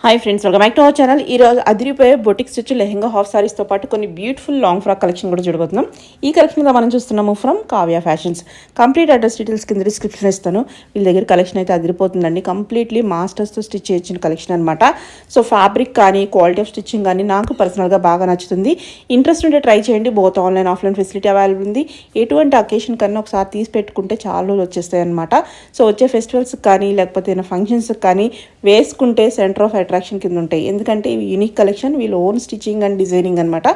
Hi friends, welcome back to our channel. ఈరోజు అదిరిపోయే boutique stitch lehenga half సారీస్తో పాటు కొన్ని బ్యూటిఫుల్ లాంగ్ ఫ్రాక్ కలెక్షన్ కూడా చూడబోతున్నాం. ఈ కలెక్షన్ మీద మనం చూస్తున్నాము from Kavya fashions. Complete address details కింద డిస్క్రిప్షన్ ఇస్తాను. వీళ్ళ దగ్గర కలెక్షన్ అయితే అదిరిపోతుందండి. కంప్లీట్లీ మాస్టర్స్తో స్టిచ్ చేయించిన కలెక్షన్ అనమాట. సో ఫ్యాబ్రిక్ కానీ క్వాలిటీ ఆఫ్ స్టిచ్చింగ్ కానీ నాకు పర్సనల్గా బాగా నచ్చుతుంది. ఇంట్రెస్ట్ ఉంటే ట్రై చేయండి. Both online offline facility available ఉంది. ఎటువంటి అకేషన్ కన్నా ఒకసారి తీసి పెట్టుకుంటే చాలా రోజులు వచ్చేస్తాయి అనమాట. సో వచ్చే ఫెస్టివల్స్కి కానీ లేకపోతే ఏదైనా ఫంక్షన్స్కి కానీ వేసుకుంటే సెంటర్ ఆఫ్ అట్రాక్షన్ కింద ఉంటాయి. ఎందుకంటే ఇవి యూనిక్ కలెక్షన్, వీళ్ళు ఓన్ స్టిచ్చింగ్ అండ్ డిజైనింగ్ అనమాట.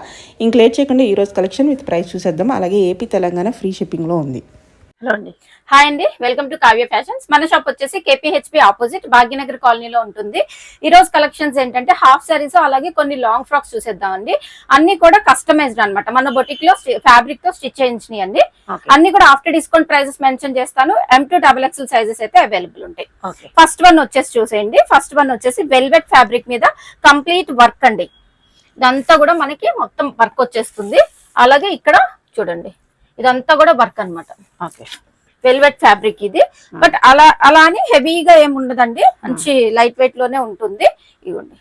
ఇంక లేట్ చేయకుండా ఈరోజు కలెక్షన్ విత్ ప్రైస్ చూసేద్దాం. అలాగే ఏపీ తెలంగాణ ఫ్రీ షిప్పింగ్లో ఉంది. హలో అండి, హాయ్ అండి, వెల్కమ్ టు కావ్య ఫ్యాషన్స్. మన షాప్ వచ్చేసి కేపీహెచ్పి ఆపోజిట్ భాగ్యనగర్ కాలనీలో ఉంటుంది. ఈ రోజు కలెక్షన్స్ ఏంటంటే హాఫ్ సారీస్ అలాగే కొన్ని లాంగ్ ఫ్రాక్స్ చూసేద్దామండి. అన్ని కూడా కస్టమైజ్డ్ అనమాట. మన బొటిక్ లో ఫ్యాబ్రిక్ తో స్టిచ్ చేయించినాయి అండి. అన్ని కూడా ఆఫ్టర్ డిస్కౌంట్ ప్రైజెస్ మెన్షన్ చేస్తాను. M2 XXL సైజెస్ అయితే అవైలబుల్ ఉంటాయి. ఫస్ట్ వన్ వచ్చేసి చూసేయండి. ఫస్ట్ వన్ వచ్చేసి వెల్వెట్ ఫ్యాబ్రిక్ మీద కంప్లీట్ వర్క్ అండి. ఇదంతా కూడా మనకి మొత్తం వర్క్ వచ్చేస్తుంది. అలాగే ఇక్కడ చూడండి, ఇదంతా కూడా వర్క్ అనమాట. వెల్వెట్ ఫ్యాబ్రిక్ ఇది. బట్ అలా అని హెవీగా ఏమి ఉండదండి, మంచి లైట్ వెయిట్ లోనే ఉంటుంది. ఇవ్వండి,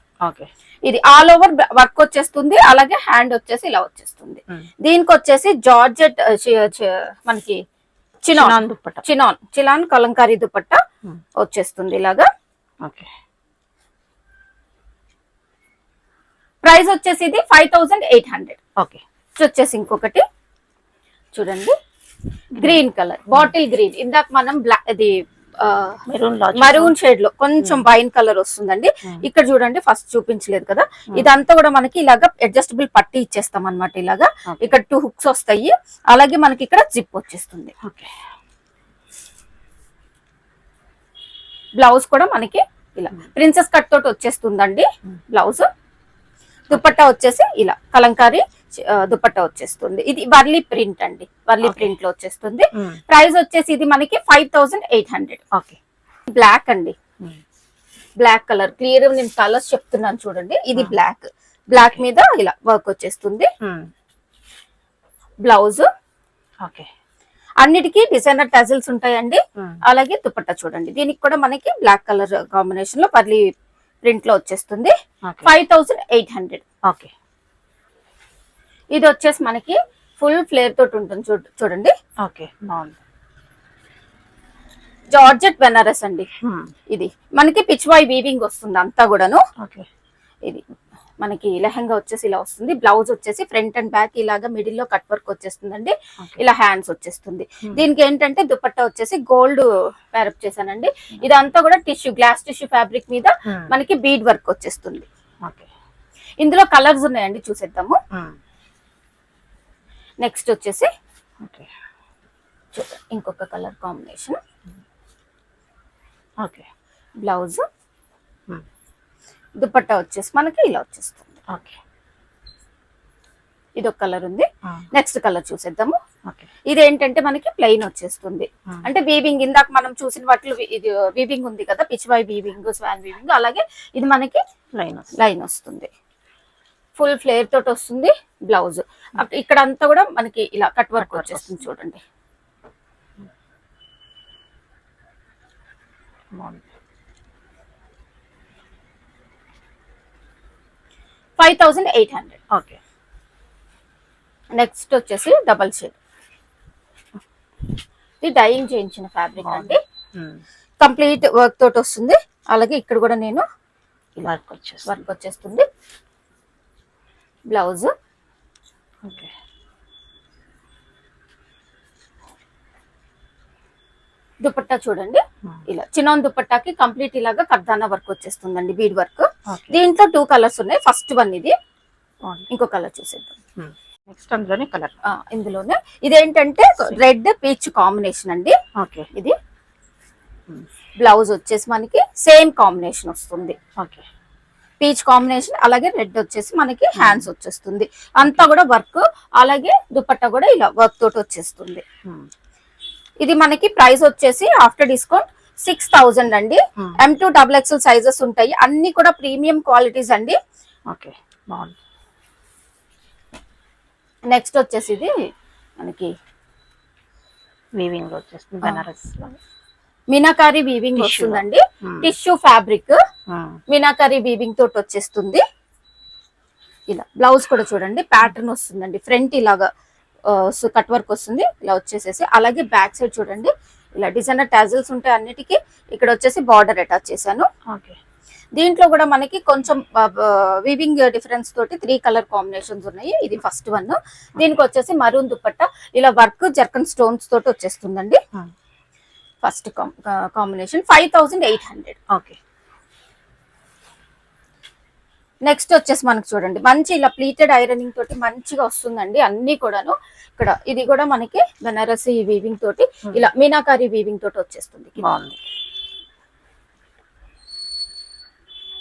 ఇది ఆల్ ఓవర్ వర్క్ వచ్చేస్తుంది. అలాగే హ్యాండ్ వచ్చేసి ఇలా వచ్చేస్తుంది. దీనికి వచ్చేసి జార్జెట్ మనకి చినాన్ కలంకారీ దుపట్టా వచ్చేస్తుంది ఇలాగా. ప్రైస్ వచ్చేసి ఇది 5800. వచ్చేసి ఇంకొకటి చూడండి, గ్రీన్ కలర్, బాటిల్ గ్రీన్. ఇందాక మనం ఇది మరూన్ షేడ్ లో కొంచెం వైన్ కలర్ వస్తుందండి. ఇక్కడ చూడండి, ఫస్ట్ చూపించలేదు కదా, ఇదంతా కూడా మనకి ఇలాగా అడ్జస్టబుల్ పట్టి ఇచ్చేస్తాం అనమాట. ఇలాగా ఇక్కడ 2 హుక్స్ వస్తాయి. అలాగే మనకి ఇక్కడ జిప్ వచ్చేస్తుంది. బ్లౌజ్ కూడా మనకి ఇలా ప్రిన్సెస్ కట్ తోటి వచ్చేస్తుందండి బ్లౌజ్. దుపట్టా వచ్చేసి ఇలా కలంకారీ దుపట్టా వచ్చేస్తుంది. ఇది వర్లీ ప్రింట్ అండి, వర్లీ ప్రింట్ లో వచ్చేస్తుంది. ప్రైస్ వచ్చేసి ఇది మనకి 5800. బ్లాక్ అండి, బ్లాక్ కలర్. క్లియర్ నేను కలర్స్ చెప్తున్నాను చూడండి. ఇది బ్లాక్ మీద ఇలా వర్క్ వచ్చేస్తుంది. బ్లౌజ్ అన్నిటికీ డిజైనర్ టజిల్స్ ఉంటాయండి. అలాగే దుపట్టా చూడండి, దీనికి కూడా మనకి బ్లాక్ కలర్ కాంబినేషన్ లో వర్లీ ప్రింట్ లో వచ్చేస్తుంది. 5800. ఇది వచ్చేసి మనకి ఫుల్ ఫ్లేర్ తోటి ఉంటుంది చూడండి. జార్జెట్ బెనారస్ అండి. ఇది మనకి పిచ్వాయ్ వీవింగ్ వస్తుంది అంతా కూడాను. ఇది మనకి లెహంగా వచ్చేసి ఇలా వస్తుంది. బ్లౌజ్ వచ్చేసి ఫ్రంట్ అండ్ బ్యాక్ ఇలాగా మిడిల్ లో కట్ వర్క్ వచ్చేస్తుందండి. ఇలా హ్యాండ్స్ వచ్చేస్తుంది. దీనికి ఏంటంటే దుపట్టా వచ్చేసి గోల్డ్ ప్యారప్ చేశానండి. ఇదంతా కూడా టిష్యూ, గ్లాస్ టిష్యూ ఫ్యాబ్రిక్ మీద మనకి బీడ్ వర్క్ వచ్చేస్తుంది. ఇందులో కలర్స్ ఉన్నాయండి, చూసేద్దాము. నెక్స్ట్ వచ్చేసి ఇంకొక కలర్ కాంబినేషన్. బ్లౌజ్, దుపట్టా వచ్చేసి మనకి ఇలా వచ్చేస్తుంది. ఇది ఒక కలర్ ఉంది. నెక్స్ట్ కలర్ చూసేద్దాము. ఇది ఏంటంటే మనకి ప్లెయిన్ వచ్చేస్తుంది. అంటే వీవింగ్ ఇందాక మనం చూసిన వాటిలో ఇది వీవింగ్ ఉంది కదా, పిచ్వాయ్ వీవింగ్, స్వాన్ వీవింగ్. అలాగే ఇది మనకి లైన్ వస్తుంది. ఫుల్ ఫ్లేర్ తోటి వస్తుంది బ్లౌజ్. ఇక్కడ అంతా కూడా మనకి ఇలా కట్ వర్క్ వచ్చేస్తుంది చూడండి. $5800. నెక్స్ట్ వచ్చేసి డబల్ షేడ్. ఇది డైయింగ్ చేయించిన ఫ్యాబ్రిక్ అండి. కంప్లీట్ వర్క్ తోటి వస్తుంది. అలాగే ఇక్కడ కూడా నేను వర్క్ వచ్చేస్తుంది. బ్లౌజ్, దుపట్టా చూడండి ఇలా చినాన్ దుపట్టాకి కంప్లీట్ ఇలాగా కర్దానా వర్క్ వచ్చేస్తుందండి, బీడ్ వర్క్. దీంట్లో 2 కలర్స్ ఉన్నాయి. ఫస్ట్ వన్ ఇది, ఇంకో కలర్ చూసేద్దాం. నెక్స్ట్ అందులోనే కలర్, ఇందులోనే ఇదేంటంటే రెడ్ పీచ్ కాంబినేషన్ అండి. ఇది బ్లౌజ్ వచ్చేసి మనకి సేమ్ కాంబినేషన్ వస్తుంది. Peach combination. అలాగే రెడ్ వచ్చేసి మనకి హ్యాండ్స్ వచ్చేస్తుంది. అంతా కూడా వర్క్. అలాగే దుపట్టా కూడా ఇలా వర్క్ తోటి వచ్చేస్తుంది. ఇది మనకి ప్రైస్ వచ్చేసి ఆఫ్టర్ డిస్కౌంట్ 6000 అండి. M2 XXL సైజెస్ ఉంటాయి. అన్ని కూడా ప్రీమియం క్వాలిటీస్ అండి. నెక్స్ట్ వచ్చేసి ఇది మనకి వీవింగ్ వచ్చేస్తుంది బెనారస్. Meenakari weaving Tissue. వస్తుందండి. టిష్యూ ఫ్యాబ్రిక్ మీనాకారి వీవింగ్ తోటి వచ్చేస్తుంది. ఇలా బ్లౌజ్ కూడా చూడండి ప్యాటర్న్ వస్తుందండి. ఫ్రంట్ ఇలాగా కట్ వర్క్ వస్తుంది ఇలా వచ్చేసేసి. అలాగే బ్యాక్ సైడ్ చూడండి ఇలా డిజైనర్ టాజిల్స్ ఉంటాయి అన్నిటికీ. ఇక్కడ వచ్చేసి బార్డర్ అటాచ్ చేశాను. ఓకే. దీంట్లో కూడా మనకి కొంచెం వీవింగ్ డిఫరెన్స్ తోటి 3 కలర్ కాంబినేషన్స్ ఉన్నాయి. ఇది ఫస్ట్ వన్. దీనికి వచ్చేసి మరూన్ దుపట్టా ఇలా వర్క్ జర్కన్ స్టోన్స్ తోటి వచ్చేస్తుందండి. First combination 5800. ఓకే. నెక్స్ట్ వచ్చేసి మనకు చూడండి మంచి ఇలా ప్లీటెడ్ ఐరనింగ్ తోటి మంచిగా వస్తుందండి అన్ని కూడాను. ఇక్కడ ఇది కూడా మనకి బనారసి వీవింగ్ తోటి ఇలా మీనాకారి వీవింగ్ తోటి వచ్చేస్తుంది. బాగుంది.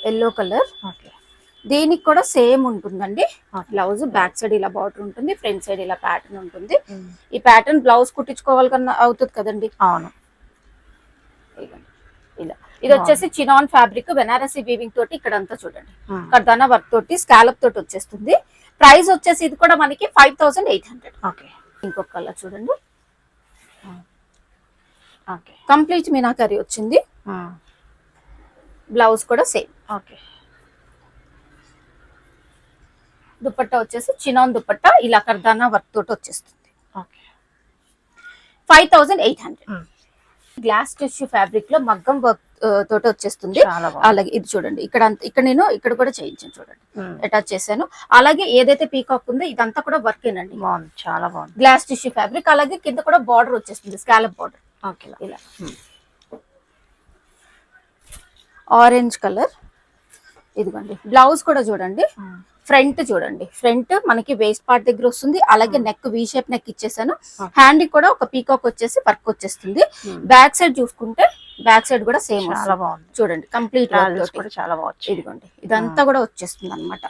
Yellow colour. ఓకే. దీనికి కూడా సేమ్ ఉంటుందండి. బ్లౌజ్ బ్యాక్ సైడ్ ఇలా బార్డర్ ఉంటుంది, ఫ్రంట్ సైడ్ ఇలా ప్యాటర్న్ ఉంటుంది. ఈ ప్యాటర్న్ బ్లౌజ్ కుట్టించుకోవాలి కన్నా అవుతుంది కదండి. అవును. ఇలా ఇది వచ్చేసి చినాన్ ఫ్యాబ్రిక్ బెనారసి వీవింగ్ తోటి ఇక్కడ అంతా చూడండి కర్దానా వర్క్ తోటి స్కాలప్ తోటి వచ్చేస్తుంది. ప్రైస్ వచ్చేసి ఇది కూడా మనకి 5800. ఓకే. ఇంకొక కలర్ చూడండి. ఓకే. కంప్లీట్ మీనాకరీ వచ్చింది. బ్లౌజ్ కూడా సేమ్. ఓకే. దుపట్టా వచ్చేసి చినాన్ దుపట్టా ఇలా కర్దానా వర్క్ తోటి వచ్చేస్తుంది. ఓకే. 5800. గ్లాస్ టిష్యూ ఫ్యాబ్రిక్ లో మగ్గం వర్క్ తోటి వచ్చేస్తుంది. అలాగే ఇది చూడండి ఇక్కడ నేను ఇక్కడ కూడా చేయించాను చూడండి అటాచ్ చేశాను. అలాగే ఏదైతే పీకాక్ ఉందో ఇదంతా కూడా వర్క్ ఏనండి. బాగుంది, చాలా బాగుంది. Glass tissue fabric. అలాగే కింద కూడా బార్డర్ వచ్చేస్తుంది స్కాలప్ బార్డర్. ఓకే. ఇలా ఆరెంజ్ కలర్. ఇదిగోండి బ్లౌజ్ కూడా చూడండి. ఫ్రంట్ చూడండి, ఫ్రంట్ మనకి వేస్ట్ పార్ట్ దగ్గర వస్తుంది. అలాగే నెక్ వి షేప్ నెక్ ఇచ్చేసాను. హ్యాండ్ కూడా ఒక పీకాక్ వచ్చేసి వర్క్ వచ్చేస్తుంది. బ్యాక్ సైడ్ చూసుకుంటే బ్యాక్ సైడ్ కూడా సేమ్ చాలా బాగుంది చూడండి కంప్లీట్ కూడా చాలా బాగుంది. ఇదిగోండి ఇదంతా కూడా వచ్చేస్తుంది అనమాట.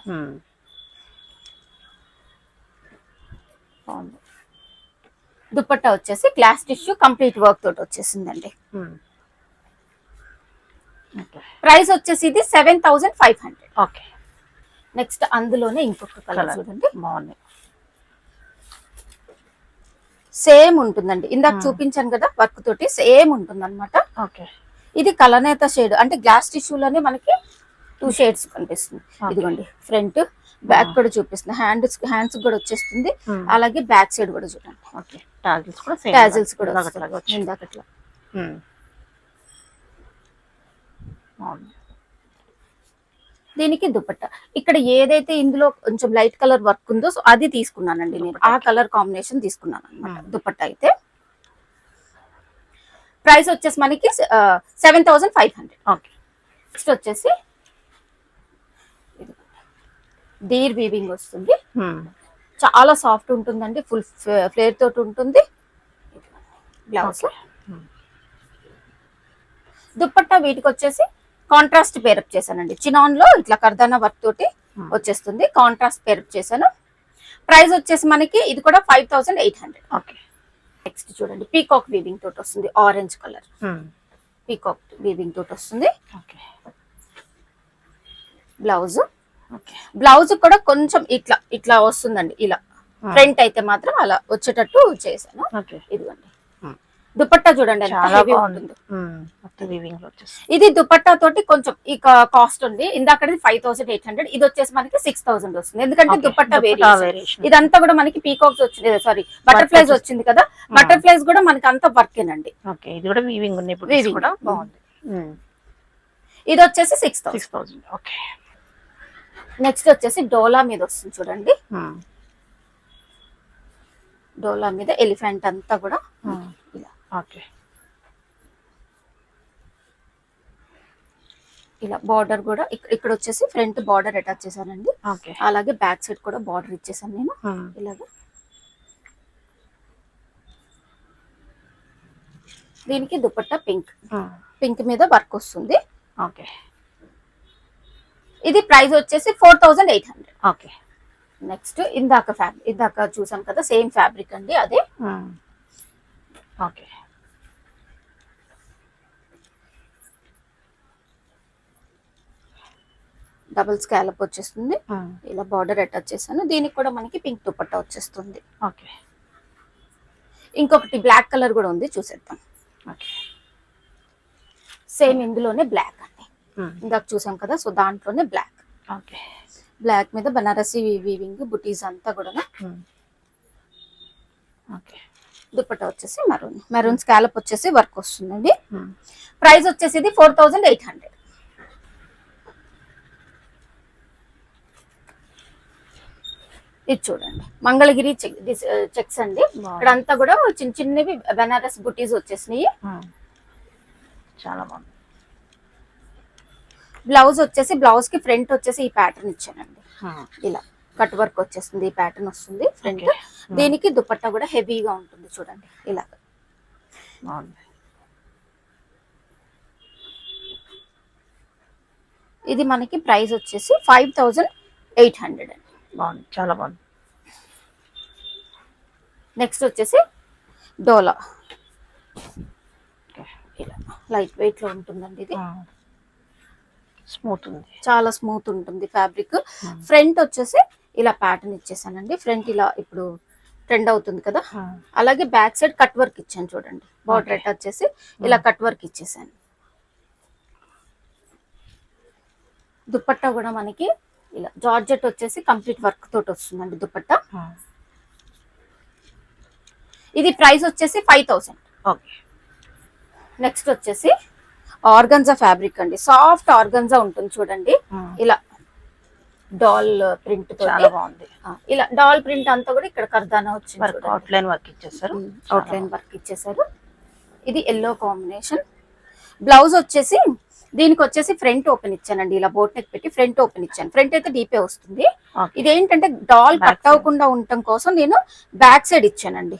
దుపట్టా వచ్చేసి గ్లాస్ టిష్యూ కంప్లీట్ వర్క్ తోటి వచ్చేసిందండి. ప్రైస్ వచ్చేసి ఇది 7500. ఓకే. నెక్స్ట్ అందులోనే ఇంకొక కలర్ చూడండి బాగుంది. సేమ్ ఉంటుందండి. ఇందాక చూపించాను కదా వర్క్ తోటి సేమ్ ఉంటుంది అనమాట. ఓకే. ఇది కలనేత షేడ్ అంటే గ్లాస్ టిష్యూలోనే మనకి 2 షేడ్స్ కనిపిస్తుంది. ఇదిగోండి ఫ్రంట్ బ్యాక్ కూడా చూపిస్తుంది. హ్యాండ్స్ కూడా వచ్చేస్తుంది. అలాగే బ్యాక్ సైడ్ కూడా చూడండి. ఓకే. టాజిల్స్ కూడా ఇందాకట్లా. దీనికి దుపట్టా ఇక్కడ ఏదైతే ఇందులో కొంచెం లైట్ కలర్ వర్క్ ఉందో సో అది తీసుకున్నానండి నేను. ఆ కలర్ కాంబినేషన్ తీసుకున్నాను అనమాట దుపట్టా అయితే. ప్రైస్ వచ్చేసి మనకి 7500. ఓకే. నెక్స్ట్ వచ్చేసి డీర్ వీవింగ్ వస్తుంది. చాలా సాఫ్ట్ ఉంటుందండి. ఫుల్ ఫ్లేర్ తోటి ఉంటుంది. బ్లౌజ్ దుపట్టా వీటికి వచ్చేసి కాంట్రాస్ట్ పేరప్ చేశానండి. చినాన్ లో ఇట్లా కర్దానా వర్క్ తోటి వచ్చేస్తుంది. కాంట్రాస్ట్ పేరప్ చేశాను. ప్రైస్ వచ్చేసి మనకి ఇది కూడా 5800. ఓకే. నెక్స్ట్ చూడండి పీకాక్ వీవింగ్ తోటి వస్తుంది. ఆరెంజ్ కలర్ పీకాక్ వీవింగ్ తోటి వస్తుంది. ఓకే. బ్లౌజ్ బ్లౌజ్ కూడా కొంచెం ఇట్లా ఇట్లా వస్తుందండి. ఇలా ఫ్రంట్ అయితే మాత్రం అలా వచ్చేటట్టు చేశాను. ఇదిగోండి దుపట్టా చూడండి చాలా బాగుంది. ఇది దుపట్టా తోటి కొంచెం ఈ కాస్ట్ ఉంది. ఇందాకది 5800. ఇది వచ్చేసి మనకి 6000 వస్తుంది. ఎందుకంటే దుపట్టా వేరియేషన్. ఇదంతా కూడా మనకి పీకాక్స్ వచ్చింది, సారీ బటర్ఫ్లైస్ వచ్చింది కదా. బటర్ఫ్లైస్ కూడా మనకి అంతా వర్కేనండి. ఇది కూడా వీవింగ్ ఉంది. ఇది కూడా బాగుంది. ఇది వచ్చేసి 6000. ఓకే. నెక్స్ట్ వచ్చేసి డోలా మీద వస్తుంది చూడండి. డోలా మీద ఎలిఫెంట్ అంతా కూడా ఇలా. ఓకే. ఇలా బార్డర్ కూడా ఇక్కడ వచ్చేసి ఫ్రంట్ బార్డర్ అటాచ్ చేశానండి. అలాగే బ్యాక్ సైడ్ కూడా బార్డర్ ఇచ్చేసాను నేను ఇలాగా. దీనికి దుపట్టా పింక్ మీద వర్క్ వస్తుంది. ఓకే. ఇది ప్రైస్ వచ్చేసి 4800. ఓకే. నెక్స్ట్ ఇందాక చూసాం కదా సేమ్ ఫ్యాబ్రిక్ అండి అదే. ఓకే. డబుల్ స్కాలప్ వచ్చేస్తుంది. ఇలా బార్డర్ అటాచ్ చేశాను. దీనికి కూడా మనకి పింక్ దుపట్టా వచ్చేస్తుంది. ఓకే. ఇంకొకటి బ్లాక్ కలర్ కూడా ఉంది చూసేద్దాం. ఓకే. సేమ్ ఇందులోనే బ్లాక్ అండి, ఇందాక చూసాం కదా, సో దాంట్లోనే బ్లాక్. ఓకే. బ్లాక్ మీద బనారసి వీవింగ్ బుటీస్ అంతా కూడా. ఓకే. దుపట్టా వచ్చేసి మెరూన్ స్కాలప్ వచ్చేసి వర్క్ వస్తుందండి. ప్రైస్ వచ్చేసి ఇది 4800. ఇది చూడండి మంగళగిరి చెక్స్ అండి. ఇక్కడ అంతా కూడా చిన్న చిన్నవి బనారస్ బుటీస్ వచ్చేసినాయి. చాలా బాగుంది. బ్లౌజ్ వచ్చేసి బ్లౌజ్ కి ఫ్రంట్ వచ్చేసి ఈ ప్యాటర్న్ ఇచ్చానండి. ఇలా కట్ వర్క్ వచ్చేస్తుంది, ఈ ప్యాటర్న్ వస్తుంది ఫ్రంట్. దీనికి దుపట్టా కూడా హెవీగా ఉంటుంది చూడండి ఇలా. ఇది మనకి ప్రైస్ వచ్చేసి 5800 అండి. బాగుంది, చాలా బాగుంది. నెక్స్ట్ వచ్చేసి డోలా, ఇలా లైట్ వెయిట్ లో ఉంటుందండి. ఇది స్మూత్ ఉంది, చాలా స్మూత్ ఉంటుంది ఫ్యాబ్రిక్. ఫ్రంట్ వచ్చేసి ఇలా ప్యాటర్న్ ఇచ్చేసానండి. ఫ్రంట్ ఇలా ఇప్పుడు ట్రెండ్ అవుతుంది కదా, అలాగే బ్యాక్ సైడ్ కట్ వర్క్ ఇచ్చాను చూడండి. బార్డర్ అటాచ్ చేసి ఇలా కట్ వర్క్ ఇచ్చేసాను. దుపట్టా కూడా మనకి ఇలా జార్జెట్ వచ్చేసి కంప్లీట్ వర్క్ తోటి వస్తుందండి దుపట్టా. ఇది ప్రైస్ వచ్చేసి 5000. ఓకే. నెక్స్ట్ వచ్చేసి ఆర్గన్జా ఫ్యాబ్రిక్ అండి, సాఫ్ట్ ఆర్గన్జా ఉంటుంది చూడండి. ఇలా డాల్ ప్రింట్ చాలా బాగుంది. ఇలా డాల్ ప్రింట్ అంతా కూడా ఇక్కడ కర్దానా వచ్చింది, అవుట్లైన్ వర్క్ ఇచ్చేసారు. అవుట్లైన్ వర్క్ ఇచ్చేసారు. ఇది ఎల్లో కాంబినేషన్. బ్లౌజ్ వచ్చేసి దీనికి వచ్చేసి ఫ్రంట్ ఓపెన్ ఇచ్చానండి, ఇలా బోట్ నెక్ పెట్టి ఫ్రంట్ ఓపెన్ ఇచ్చాను. ఫ్రంట్ అయితే డీపే వస్తుంది. ఇదేంటంటే డాల్ కట్ అవ్వకుండా ఉండటం కోసం నేను బ్యాక్ సైడ్ ఇచ్చానండి.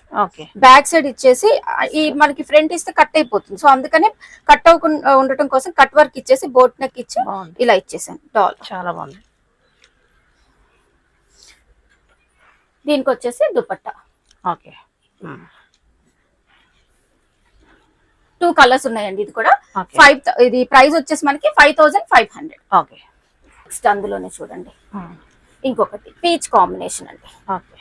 బ్యాక్ సైడ్ ఇచ్చేసి ఈ మనకి ఫ్రంట్ ఇస్తే కట్ అయిపోతుంది, సో అందుకని కట్ అవ్వకుండా ఉండటం కోసం కట్ వర్క్ ఇచ్చేసి బోట్ నెక్ ఇచ్చి ఇలా ఇచ్చేసాను డాల్. చాలా బాగుంది. దీనికి వచ్చేసి దుపట్టా. ఓకే. 2 కలర్స్ ఉన్నాయండి. ఇది కూడా ఇది ప్రైస్ వచ్చేసి మనకి 5500. ఓకే. నెక్స్ట్ అందులోనే చూడండి ఇంకొకటి పీచ్ కాంబినేషన్ అండి.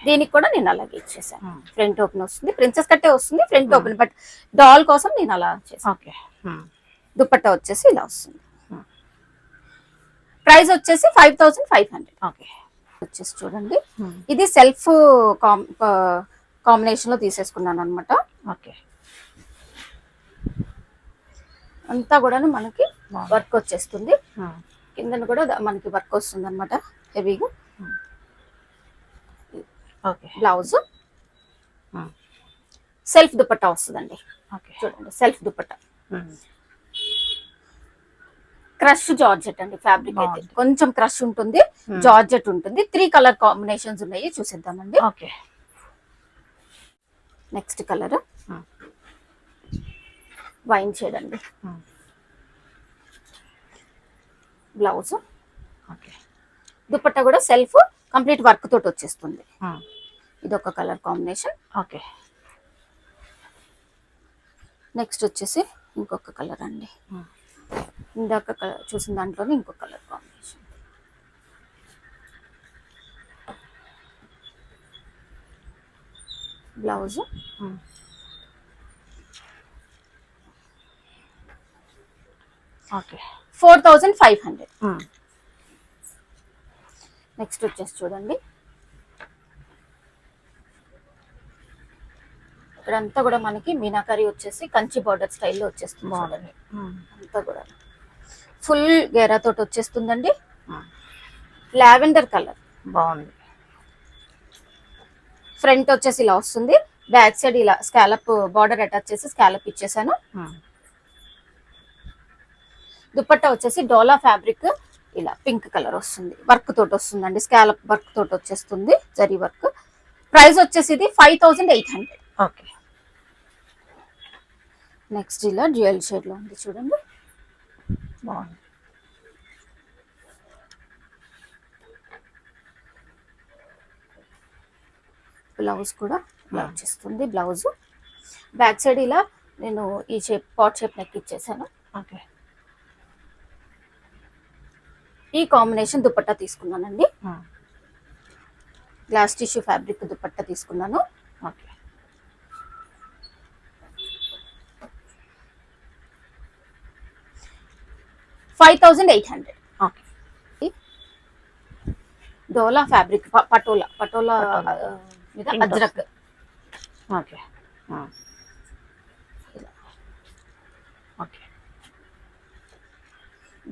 దీనికి కూడా నేను అలాగే ఇచ్చేసాను. ఫ్రంట్ ఓపెన్ వస్తుంది, ప్రిన్సెస్ కట్టే వస్తుంది ఫ్రంట్ ఓపెన్, బట్ డాల్ కోసం నేను అలా చేసాను. దుపట్టా వచ్చేసి ఇలా వస్తుంది. ప్రైస్ వచ్చేసి 5500. ఓకే. వచ్చేసి చూడండి ఇది సెల్ఫ్ కాంబినేషన్ లో తీసేసుకున్నాను అనమాట. ఓకే. అంతా కూడా మనకి వర్క్ వచ్చేస్తుంది, కింద కూడా మనకి వర్క్ వస్తుంది అనమాట హెవీగా. బ్లౌజ్ సెల్ఫ్ దుపట్టా వస్తుందండి. చూడండి సెల్ఫ్ దుపట్టా, క్రష్ జార్జెట్ అండి ఫ్యాబ్రిక్ అయితే కొంచెం క్రష్ ఉంటుంది, జార్జెట్ ఉంటుంది. 3 కలర్ కాంబినేషన్స్ ఉన్నాయి, చూసేద్దామండి. Okay. Next colour wine shade అండి. బ్లౌజ్, దుపట్టా కూడా సెల్ఫ్ కంప్లీట్ వర్క్ తోటి వచ్చేస్తుంది. ఇది ఒక కలర్ కాంబినేషన్. ఓకే. నెక్స్ట్ వచ్చేసి ఇంకొక కలర్ అండి, ఇందాక చూసిన దాంట్లోనే ఇంకొక colour combination. Blouse, okay. 4500. Next వచ్చేసి చూడండి ఇక్కడంతా కూడా మనకి మీనాకరీ వచ్చేసి కంచి బార్డర్ స్టైల్లో వచ్చేస్తుంది. చూడండి అంతా కూడా ఫుల్ గేరా తోటి వచ్చేస్తుందండి. లావెండర్ కలర్ బాగుంది. ఫ్రంట్ వచ్చేసి ఇలా వస్తుంది, బ్యాక్ సైడ్ ఇలా స్కాలప్ బార్డర్ అటాచ్ చేసి స్కాలప్ ఇచ్చేసాను. దుపట్టా వచ్చేసి డోలా ఫ్యాబ్రిక్ ఇలా పింక్ కలర్ వస్తుంది, వర్క్ తోటి వస్తుందండి, స్కాలప్ వర్క్ తోటి వచ్చేస్తుంది, జరీ వర్క్. ప్రైస్ వచ్చేసి ఇది 5800. ఓకే. నెక్స్ట్ ఇలా డ్యూయల్ షేడ్ లో ఉంది చూడండి, బాగుంది. బ్లౌజ్ కూడా ఇలా వచ్చేస్తుంది. బ్లౌజ్ బ్యాక్ సైడ్ ఇలా నేను ఈ షేప్ పాట్ షేప్ నెక్ ఇచ్చేసాను. ఓకే. ఈ కాంబినేషన్ దుపట్టా తీసుకున్నానండి, గ్లాస్ టిష్యూ ఫ్యాబ్రిక్ దుపట్టా తీసుకున్నాను. ఓకే. 5800. ఓకే. డోలా ఫ్యాబ్రిక్ పటోలా పటోలా. మీద Print అజ్రక్. ఓకే. ఓకే.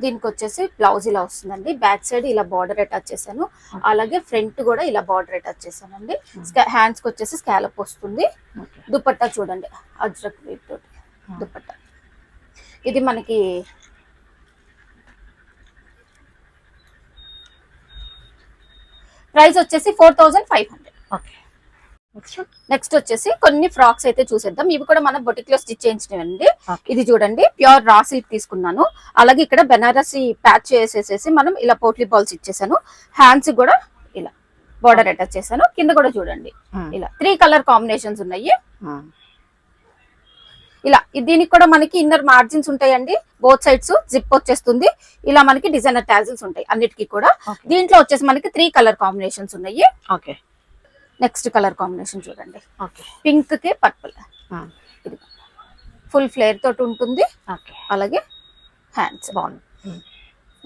దీనికి వచ్చేసి బ్లౌజ్ ఇలా వస్తుందండి. బ్యాక్ సైడ్ ఇలా బార్డర్ అటాచ్ చేశాను, అలాగే ఫ్రంట్ కూడా ఇలా బార్డర్ అటాచ్ చేశానండి. హ్యాండ్స్ కి వచ్చేసి స్కాలప్ వస్తుంది. ఓకే. దుపట్టా చూడండి అజ్రక్ వీట్ తోటి దుపట్టా. ఇది మనకి ప్రైస్ వచ్చేసి 4500. ఓకే. నెక్స్ట్ వచ్చేసి కొన్ని ఫ్రాక్స్ అయితే చూసేద్దాం. ఇవి కూడా మన బొటిక్ లో స్టిచ్ చేయించినవండి. Okay. ఇది చూడండి ప్యూర్ రా సిల్క్ తీసుకున్నాను. అలాగే ఇక్కడ బెనారసి ప్యాచ్ చేసేసేసి మనం ఇలా పోట్లీ బాల్స్ ఇచ్చేసాను. హ్యాండ్స్ కూడా ఇలా బార్డర్ అటాచ్ చేశాను. కింద కూడా చూడండి ఇలా 3 కలర్ కాంబినేషన్స్ ఉన్నాయి. ఇలా దీనికి కూడా మనకి ఇన్నర్ మార్జిన్స్ ఉంటాయండి. బోత్ సైడ్స్ జిప్ వచ్చేస్తుంది. ఇలా మనకి డిజైనర్ టాజిల్స్ ఉంటాయి అన్నిటికీ కూడా. దీంట్లో వచ్చేసి మనకి 3 కలర్ కాంబినేషన్స్ ఉన్నాయి. ఓకే. నెక్స్ట్ కలర్ కాంబినేషన్ చూడండి, ఓకే. పింక్ కి పర్పుల్. ఇది ఫుల్ ఫ్లేర్ తోటి ఉంటుంది. ఓకే. అలాగే హ్యాండ్స్. బాగుంది.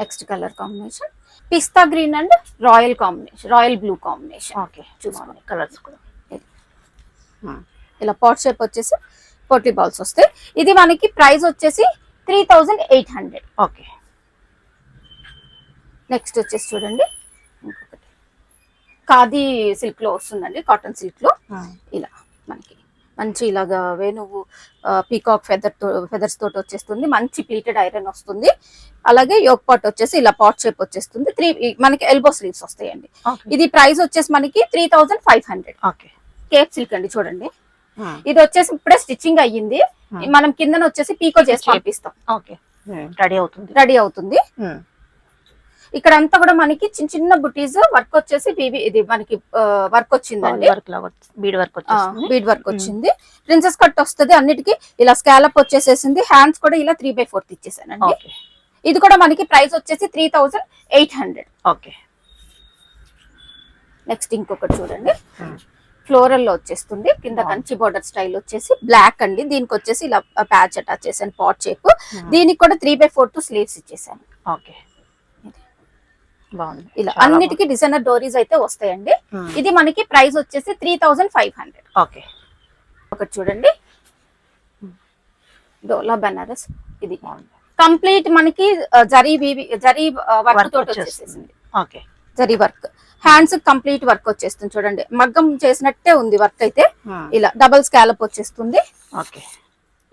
Next colour combination pista green and royal combination, royal blue combination. Okay. చూసుకోండి కలర్స్ కూడా ఇలా పాట్ షేప్ వచ్చేసి పోట్లీ బాల్స్ వస్తాయి. ఇది మనకి ప్రైస్ వచ్చేసి 3800. ఓకే. నెక్స్ట్ వచ్చేసి చూడండి ఇంకొకటి ఖాదీ సిల్క్ లో వస్తుందండి, కాటన్ సిల్క్ లో. ఇలా మనకి మంచి ఇలాగా వేణువు పీకాక్ ఫెదర్స్ తోటి వచ్చేస్తుంది. మంచి ప్లీటెడ్ ఐరన్ వస్తుంది. అలాగే యోక్ పాట్ వచ్చేసి ఇలా పాట్ షేప్ వచ్చేస్తుంది. 3 మనకి ఎల్బో స్లీవ్స్ వస్తాయండి. ఇది ప్రైస్ వచ్చేసి మనకి 3500. ఓకే. కేప్ సిల్క్ అండి చూడండి. ఇది వచ్చేసి ఇప్పుడే స్టిచ్చింగ్ అయ్యింది. మనం కిందన వచ్చేసి పీకో చేసి పంపిస్తాం. ఓకే. రెడీ అవుతుంది. ఇక్కడ అంతా కూడా మనకి చిన్న చిన్న బుటీస్ వర్క్ వచ్చేసి ఇది మనకి వర్క్ వచ్చిందండి. బీడ్ వర్క్ వచ్చింది. ప్రిన్సెస్ కట్ వస్తుంది అన్నిటికీ. ఇలా స్కాలప్ వచ్చేసేసింది. హ్యాండ్స్ కూడా ఇలా 3/4 ఇచ్చేసానండి. ఇది కూడా మనకి ప్రైస్ వచ్చేసి 3800. ఓకే. నెక్స్ట్ ఇంకొకటి చూడండి, ఫ్లోరల్ లో వచ్చేస్తుంది. కింద కంచి బోర్డర్ స్టైల్ వచ్చేసి బ్లాక్ అండి. దీనికి వచ్చేసి ఇలా ప్యాచ్ అటాచ్ చేశాను, పాట్ షేప్. దీనికి కూడా 3/4 స్లీవ్స్ ఇచ్చేసాను. ఓకే. బాగుంది. ఇలా అన్నిటికీ డిజైనర్ డోరీస్ అయితే వస్తాయండి. ఇది మనకి ప్రైస్ వచ్చేసి 3500. ఓకే. ఒకటి చూడండి డోలా బెనారస్. ఇది కంప్లీట్ మనకి జరీ వర్క్ తోటి వచ్చేసింది. Okay. Zari work. Hands complete work వచ్చేస్తుంది చూడండి. మగ్గం చేసినట్టే ఉంది వర్క్ అయితే. ఇలా డబుల్ స్కాలప్ వచ్చేస్తుంది. ఓకే.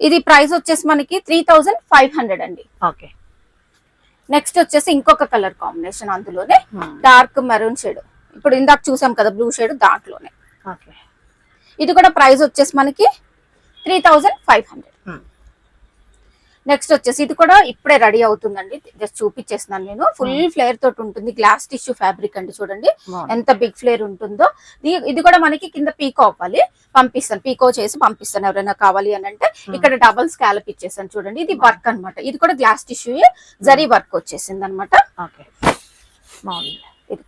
ఇది ప్రైస్ వచ్చేసి మనకి 3500 అండి. ఓకే. నెక్స్ట్ వచ్చేసి ఇంకొక కలర్ కాంబినేషన్, అందులోనే డార్క్ మెరూన్ షేడ్. ఇప్పుడు ఇందాక చూసాం కదా బ్లూ షేడ్, దాంట్లోనే. ఓకే. ఇది కూడా ప్రైస్ వచ్చేసి మనకి 3500. నెక్స్ట్ వచ్చేసి ఇది కూడా ఇప్పుడే రెడీ అవుతుందండి. జస్ట్ చూపించేస్తున్నాను నేను. ఫుల్ ఫ్లేర్ తోటి ఉంటుంది. గ్లాస్ టిష్యూ ఫ్యాబ్రిక్ అండి చూడండి ఎంత బిగ్ ఫ్లేర్ ఉంటుందో. ఇది కూడా మనకి కింద పీకో అవ్వాలి, పంపిస్తాను. పీకో చేసి పంపిస్తాను ఎవరైనా కావాలి అని అంటే. ఇక్కడ డబల్ స్కాలప్ ఇచ్చేసాను చూడండి. ఇది వర్క్ అనమాట. ఇది కూడా గ్లాస్ టిష్యూ జరీ వర్క్ వచ్చేసింది అనమాట. ఇది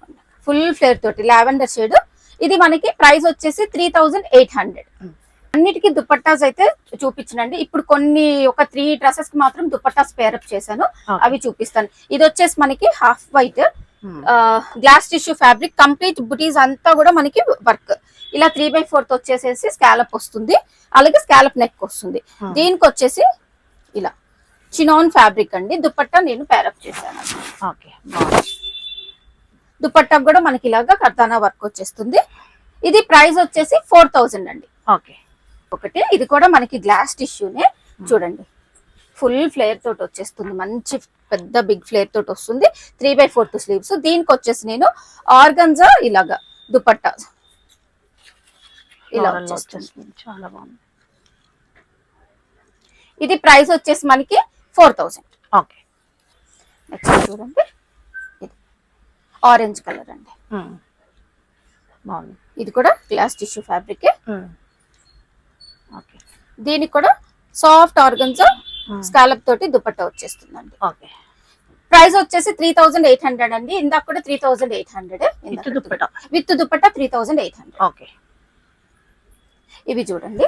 ఫుల్ ఫ్లేర్ తోటి లావెండర్ షేడ్. ఇది మనకి ప్రైస్ వచ్చేసి 3800. అన్నిటికీ దుపట్టాస్ అయితే చూపించనండి. ఇప్పుడు ఒక 3 డ్రెస్సెస్ కి మాత్రం దుపట్టాస్ పేరప్ చేశాను, అవి చూపిస్తాను. ఇది వచ్చేసి మనకి half white glass tissue fabric. Complete బుటీస్ అంతా కూడా మనకి వర్క్. ఇలా 3/4 వచ్చేసేసి స్కాలప్ వస్తుంది. అలాగే స్కాలప్ నెక్ వస్తుంది. దీనికి వచ్చేసి ఇలా చినాన్ ఫ్యాబ్రిక్ అండి. దుపట్టా నేను పేరప్ చేశాను. దుపట్టా కూడా మనకి ఇలాగా కర్దానా వర్క్ వచ్చేస్తుంది. ఇది ప్రైస్ వచ్చేసి 4000 అండి. ఓకే. ఒకటి ఇది కూడా మనకి గ్లాస్ టిష్యూనే చూడండి. ఫుల్ ఫ్లేర్ తోటి వచ్చేస్తుంది. మంచి పెద్ద బిగ్ ఫ్లేర్ తోటి వస్తుంది. 3/4 స్లీవ్స్. దీనికి వచ్చేసి నేను ఆర్గన్జా ఇలాగా దుపట్టా ఇలా వచ్చేస్తుంది. చాలా బాగుంది. ఇది ప్రైస్ వచ్చేసి మనకి 4000. ఓకే. నెక్స్ట్ చూడండి ఇది ఆరెంజ్ కలర్ అండి. బాగుంది. ఇది కూడా గ్లాస్ టిష్యూ ఫ్యాబ్రిక్. ఓకే. దీనికి కూడా సాఫ్ట్ ఆర్గన్జా స్కాలప్ తోటి దుపట్టా వచ్చేస్తుందండి. ఓకే. ప్రైస్ వచ్చేసి 3800 అండి. ఇందాక కూడా 3800 విత్ దుపట్టా 3800. ఓకే. ఇవి చూడండి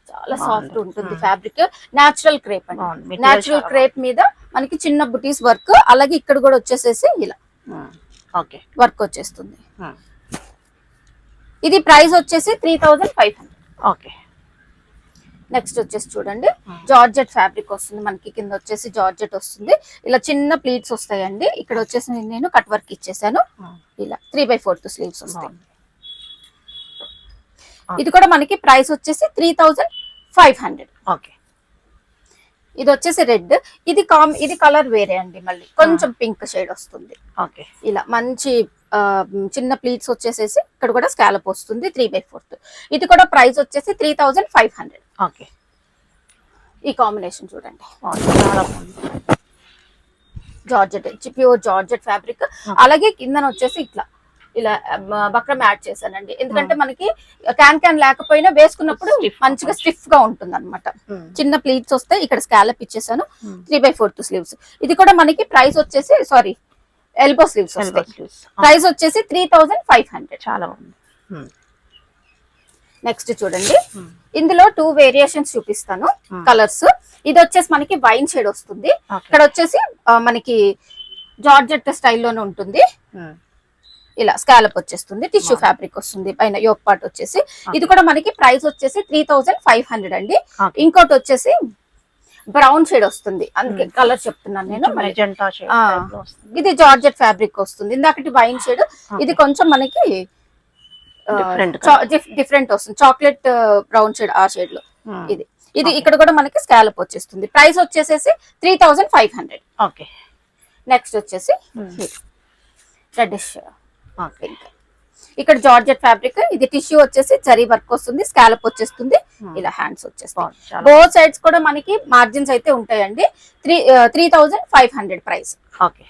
చాలా బాగుంది. సాఫ్ట్ ఉంటుంది ఫ్యాబ్రిక్. నేచురల్ క్రేప్ బాగుంది. అండి. Material నేచురల్ చాలా క్రేప్ మీద మనకి చిన్న బుటీస్ వర్క్, అలాగే ఇక్కడ కూడా వచ్చేసేసి ఇలా ఓకే. వర్క్ వచ్చేస్తుంది. ఇది ప్రైస్ వచ్చేసి 3500. ఓకే. నెక్స్ట్ వచ్చేసి చూడండి, జార్జెట్ ఫ్యాబ్రిక్ వస్తుంది మనకి. కింద వచ్చేసి జార్జెట్ వస్తుంది, ఇలా చిన్న ప్లీట్స్ వస్తాయండి. ఇక్కడ వచ్చేసి నేను కట్ వర్క్ ఇచ్చేసాను. ఇలా 3/4 స్లీవ్స్ వస్తాయి. ఇది కూడా మనకి ప్రైస్ వచ్చేసి 3500. ఓకే. ఇది వచ్చేసి రెడ్. ఇది కలర్ వేరే అండి, మళ్ళీ కొంచెం పింక్ షేడ్ వస్తుంది. ఓకే. ఇలా మంచి చిన్న ప్లీట్స్ వచ్చేసేసి ఇక్కడ కూడా స్కాలప్ వస్తుంది 3/4. ఇది కూడా ప్రైస్ వచ్చేసి 3500. ఓకే. ఈ కాంబినేషన్ చూడండి, చాలా బాగుంది. Georgette, pure georgette fabric. అలాగే కిందన వచ్చేసి ఇలా బక్రం యాడ్ చేశానండి, ఎందుకంటే మనకి క్యాన్ లేకపోయినా వేసుకున్నప్పుడు మంచిగా స్టిఫ్ గా ఉంటుంది అనమాట. చిన్న ప్లీట్స్ వస్తాయి, ఇక్కడ స్కాలప్ ఇచ్చేసాను. 3/4 స్లీవ్స్. ఇది కూడా మనకి ప్రైస్ వచ్చేసి ఎల్బో స్లీవ్స్ వస్తాయి. ప్రైస్ వచ్చేసి 3500. చాలా బాగుంది. నెక్స్ట్ చూడండి, ఇందులో 2 వేరియేషన్స్ చూపిస్తాను కలర్స్. ఇది వచ్చేసి మనకి వైన్ షేడ్ వస్తుంది. ఇక్కడ వచ్చేసి మనకి జార్జెట్ స్టైల్లోనే ఉంటుంది. ఇలా స్కాలప్ వచ్చేస్తుంది, టిష్యూ ఫ్యాబ్రిక్ వస్తుంది పైన, యోక్ పార్ట్ వచ్చేసి. ఇది కూడా మనకి ప్రైస్ వచ్చేసి 3500 అండి. ఇంకోటి వచ్చేసి బ్రౌన్ షేడ్ వస్తుంది, అందుకే కలర్ చెప్తున్నాను నేను. ఇది జార్జెట్ ఫ్యాబ్రిక్ వస్తుంది. ఇందాకటి వైన్ షేడ్, ఇది కొంచెం మనకి డిఫరెంట్ వస్తుంది, చాక్లెట్ బ్రౌన్ షేడ్, ఆ షేడ్ లో. ఇది ఇక్కడ కూడా మనకి స్కాలప్ వచ్చేస్తుంది. ప్రైస్ వచ్చేసేసి 3500. ఓకే. నెక్స్ట్ వచ్చేసి రెడ్డిష్ పింక్. ఇక్కడ జార్జెట్ ఫ్యాబ్రిక్, ఇది టిష్యూ వచ్చేసి జరీ వర్క్ వస్తుంది, స్కాలప్ వచ్చేస్తుంది, ఇలా హ్యాండ్స్ వచ్చేస్తాయి. బోత్ సైడ్స్ కూడా మనకి మార్జిన్స్ అయితే ఉంటాయండి. 3500 ప్రైస్. ఓకే.